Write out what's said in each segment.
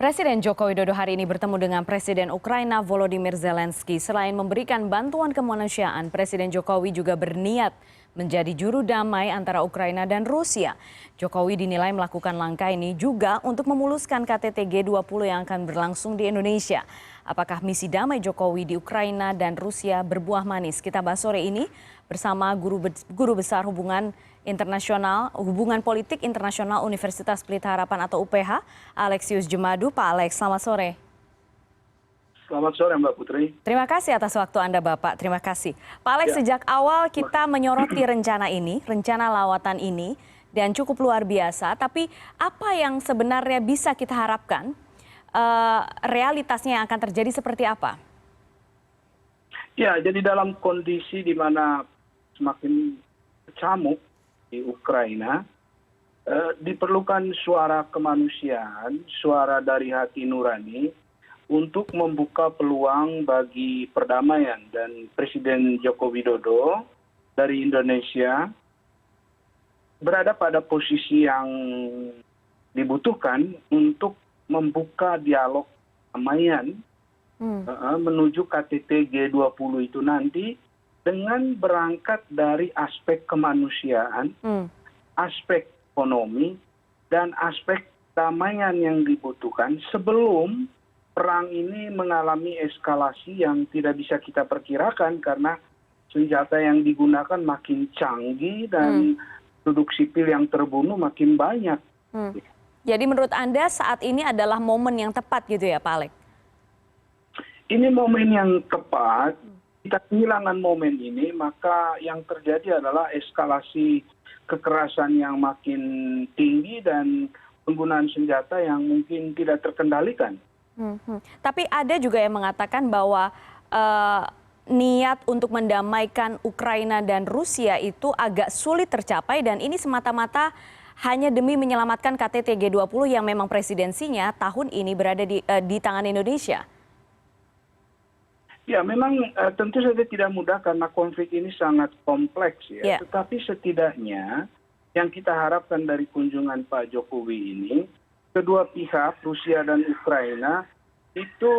Presiden Joko Widodo hari ini bertemu dengan Presiden Ukraina Volodymyr Zelensky. Selain memberikan bantuan kemanusiaan, Presiden Jokowi juga berniat menjadi juru damai antara Ukraina dan Rusia. Jokowi dinilai melakukan langkah ini juga untuk memuluskan KTT G20 yang akan berlangsung di Indonesia. Apakah misi damai Jokowi di Ukraina dan Rusia berbuah manis? Kita bahas sore ini bersama Guru Besar Hubungan Politik Internasional Universitas Pelita Harapan atau UPH, Alexius Jemadu. Pak Alex, selamat sore. Selamat sore Mbak Putri. Terima kasih atas waktu Anda Bapak, terima kasih. Pak Alex, sejak awal kita menyoroti rencana lawatan ini, dan cukup luar biasa, tapi apa yang sebenarnya bisa kita harapkan, realitasnya yang akan terjadi seperti apa? Ya, jadi dalam kondisi di mana semakin camuk di Ukraina, diperlukan suara kemanusiaan, suara dari hati nurani untuk membuka peluang bagi perdamaian. Dan Presiden Joko Widodo dari Indonesia berada pada posisi yang dibutuhkan untuk membuka dialog perdamaian menuju KTT G20 itu nanti, dengan berangkat dari aspek kemanusiaan, aspek ekonomi, dan aspek perdamaian yang dibutuhkan sebelum perang ini mengalami eskalasi yang tidak bisa kita perkirakan karena senjata yang digunakan makin canggih dan penduduk sipil yang terbunuh makin banyak. Jadi menurut Anda saat ini adalah momen yang tepat gitu ya Pak Alex? Ini momen yang tepat. Kita kehilangan momen ini, maka yang terjadi adalah eskalasi kekerasan yang makin tinggi dan penggunaan senjata yang mungkin tidak terkendalikan. Tapi ada juga yang mengatakan bahwa niat untuk mendamaikan Ukraina dan Rusia itu agak sulit tercapai, dan ini semata-mata hanya demi menyelamatkan KTT G20 yang memang presidensinya tahun ini berada di tangan Indonesia. Ya, memang tentu saja tidak mudah karena konflik ini sangat kompleks ya. Tetapi setidaknya yang kita harapkan dari kunjungan Pak Jokowi ini, kedua pihak Rusia dan Ukraina itu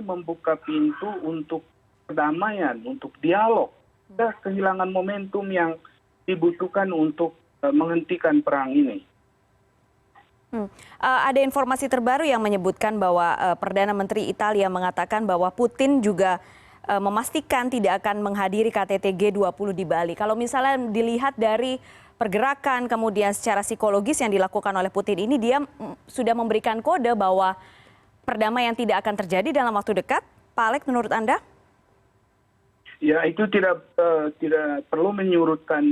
membuka pintu untuk perdamaian, untuk dialog. Kita kehilangan momentum yang dibutuhkan untuk menghentikan perang ini. Ada informasi terbaru yang menyebutkan bahwa Perdana Menteri Italia mengatakan bahwa Putin juga memastikan tidak akan menghadiri KTT G20 di Bali. Kalau misalnya dilihat dari pergerakan kemudian secara psikologis yang dilakukan oleh Putin ini, dia sudah memberikan kode bahwa perdamaian tidak akan terjadi dalam waktu dekat. Pak Alex, menurut Anda? Ya, itu tidak perlu menyurutkan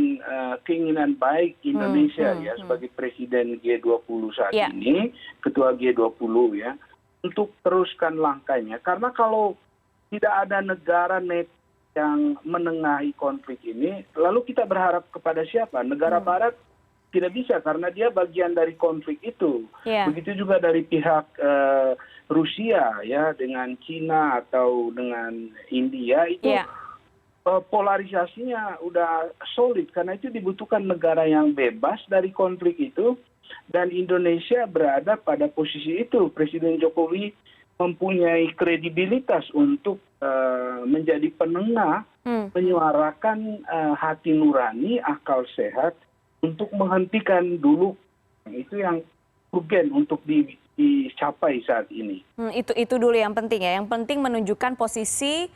keinginan baik Indonesia ya sebagai Presiden G20 saat ini, Ketua G20 ya, untuk teruskan langkahnya. Karena kalau tidak ada negara yang menengahi konflik ini, lalu kita berharap kepada siapa? Negara Barat tidak bisa karena dia bagian dari konflik itu. Begitu juga dari pihak Rusia ya, dengan Cina atau dengan India itu. Polarisasinya udah solid, karena itu dibutuhkan negara yang bebas dari konflik itu, dan Indonesia berada pada posisi itu. Presiden Jokowi mempunyai kredibilitas untuk menjadi penengah, menyuarakan hati nurani, akal sehat untuk menghentikan dulu. Itu yang urgen untuk dicapai saat ini. Itu dulu yang penting ya. Yang penting menunjukkan posisi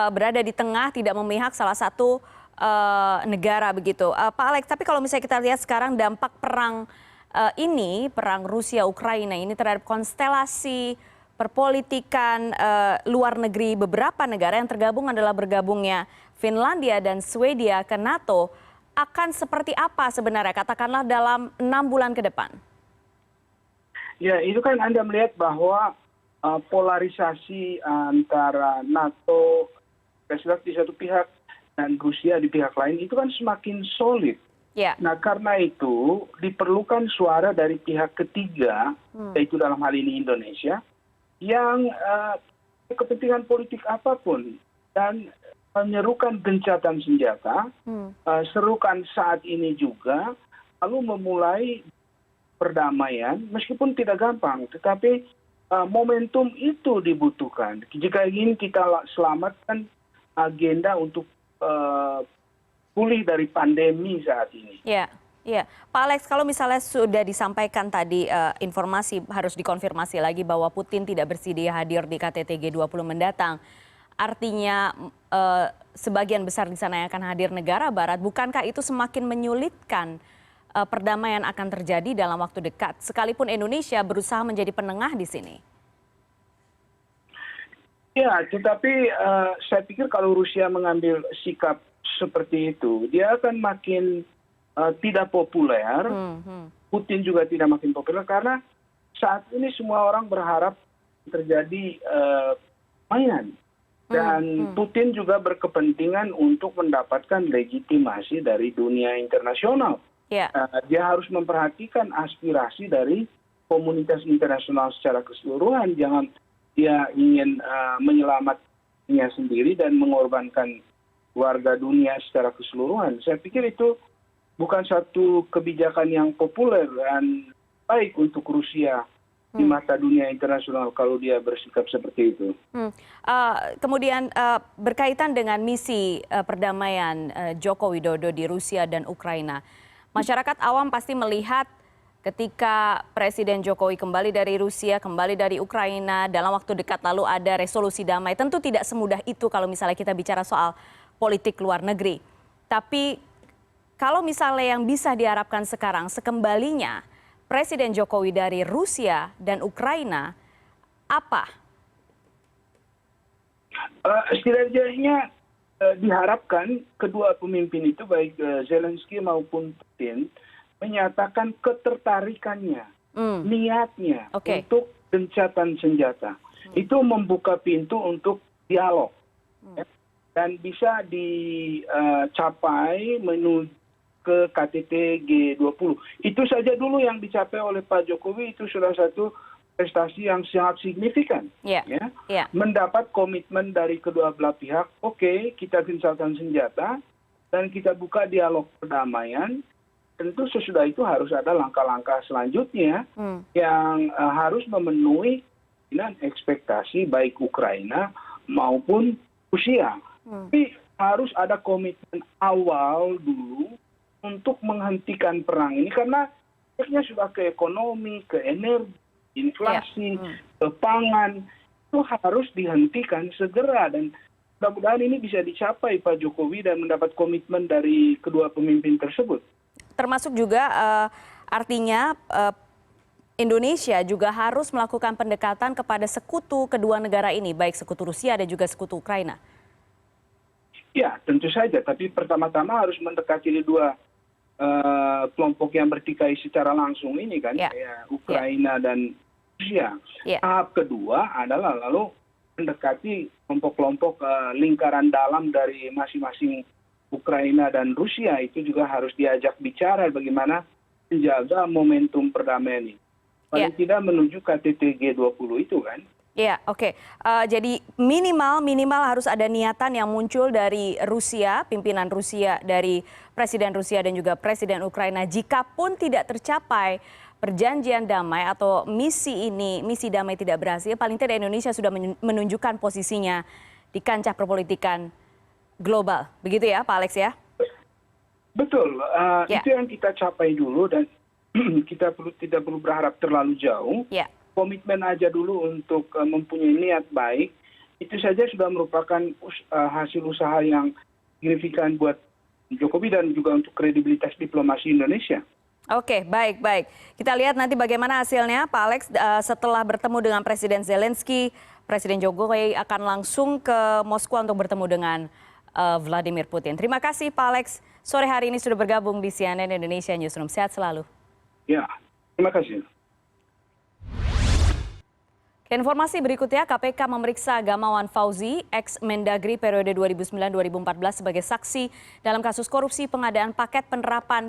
berada di tengah, tidak memihak salah satu negara begitu. Pak Alex, tapi kalau misalnya kita lihat sekarang dampak perang perang Rusia-Ukraina ini terhadap konstelasi perpolitikan luar negeri beberapa negara yang tergabung adalah bergabungnya Finlandia dan Swedia ke NATO, akan seperti apa sebenarnya katakanlah dalam 6 bulan ke depan? Ya, itu kan Anda melihat bahwa polarisasi antara NATO di satu pihak dan Rusia di pihak lain itu kan semakin solid. Nah, karena itu diperlukan suara dari pihak ketiga, yaitu dalam hal ini Indonesia, yang kepentingan politik apapun dan menyerukan gencatan senjata, serukan saat ini juga, lalu memulai perdamaian, meskipun tidak gampang, tetapi momentum itu dibutuhkan. Jika ingin kita selamatkan agenda untuk pulih dari pandemi saat ini. Ya, ya. Pak Alex, kalau misalnya sudah disampaikan tadi informasi harus dikonfirmasi lagi bahwa Putin tidak bersedia hadir di KTT G20 mendatang, artinya sebagian besar di sana yang akan hadir negara Barat, bukankah itu semakin menyulitkan perdamaian akan terjadi dalam waktu dekat, sekalipun Indonesia berusaha menjadi penengah di sini? Ya, tetapi saya pikir kalau Rusia mengambil sikap seperti itu, dia akan makin tidak populer. Putin juga tidak makin populer karena saat ini semua orang berharap terjadi perdamaian. Dan Putin juga berkepentingan untuk mendapatkan legitimasi dari dunia internasional. Yeah. Dia harus memperhatikan aspirasi dari komunitas internasional secara keseluruhan. Jangan dia ingin menyelamatkannya sendiri dan mengorbankan warga dunia secara keseluruhan. Saya pikir itu bukan satu kebijakan yang populer dan baik untuk Rusia di mata dunia internasional kalau dia bersikap seperti itu. Kemudian berkaitan dengan misi perdamaian Joko Widodo di Rusia dan Ukraina, masyarakat awam pasti melihat ketika Presiden Jokowi kembali dari Rusia, kembali dari Ukraina, dalam waktu dekat lalu ada resolusi damai. Tentu tidak semudah itu kalau misalnya kita bicara soal politik luar negeri. Tapi kalau misalnya yang bisa diharapkan sekarang, sekembalinya Presiden Jokowi dari Rusia dan Ukraina, apa? Setidaknya diharapkan kedua pemimpin itu, baik Zelensky maupun Putin, menyatakan ketertarikannya, niatnya untuk gencatan senjata. Itu membuka pintu untuk dialog. Dan bisa dicapai menuju ke KTT G20. Itu saja dulu yang dicapai oleh Pak Jokowi, itu sudah satu prestasi yang sangat signifikan. Mendapat komitmen dari kedua belah pihak, oke, kita gencatan senjata, dan kita buka dialog perdamaian. Tentu sesudah itu harus ada langkah-langkah selanjutnya yang harus memenuhi ekspektasi baik Ukraina maupun Rusia. Tapi harus ada komitmen awal dulu untuk menghentikan perang ini, karena efeknya sudah ke ekonomi, ke energi, inflasi, ke pangan, itu harus dihentikan segera. Dan mudah-mudahan ini bisa dicapai Pak Jokowi dan mendapat komitmen dari kedua pemimpin tersebut. Termasuk juga artinya Indonesia juga harus melakukan pendekatan kepada sekutu kedua negara ini, baik sekutu Rusia dan juga sekutu Ukraina. Ya, tentu saja. Tapi pertama-tama harus mendekati dua kelompok yang bertikai secara langsung ini kan, kayak Ukraina dan Rusia. Tahap kedua adalah lalu mendekati kelompok-kelompok lingkaran dalam dari masing-masing Ukraina dan Rusia. Itu juga harus diajak bicara bagaimana menjaga momentum perdamaian ini. Paling tidak menuju KTT G20 itu kan. Ya, oke. Jadi minimal harus ada niatan yang muncul dari Rusia, pimpinan Rusia, dari Presiden Rusia dan juga Presiden Ukraina. Jikapun tidak tercapai perjanjian damai atau misi damai tidak berhasil, paling tidak Indonesia sudah menunjukkan posisinya di kancah perpolitikan global. Begitu ya, Pak Alex ya? Betul. Itu yang kita capai dulu dan kita tidak perlu berharap terlalu jauh. Komitmen aja dulu untuk mempunyai niat baik, itu saja sudah merupakan hasil usaha yang signifikan buat Jokowi dan juga untuk kredibilitas diplomasi Indonesia. Oke, baik. Kita lihat nanti bagaimana hasilnya, Pak Alex. Setelah bertemu dengan Presiden Zelensky, Presiden Jokowi akan langsung ke Moskwa untuk bertemu dengan Vladimir Putin. Terima kasih Pak Alex, sore hari ini sudah bergabung di CNN Indonesia Newsroom. Sehat selalu. Ya, terima kasih. Informasi berikutnya, KPK memeriksa Gamawan Fauzi, ex-Mendagri periode 2009-2014 sebagai saksi dalam kasus korupsi pengadaan paket penerapan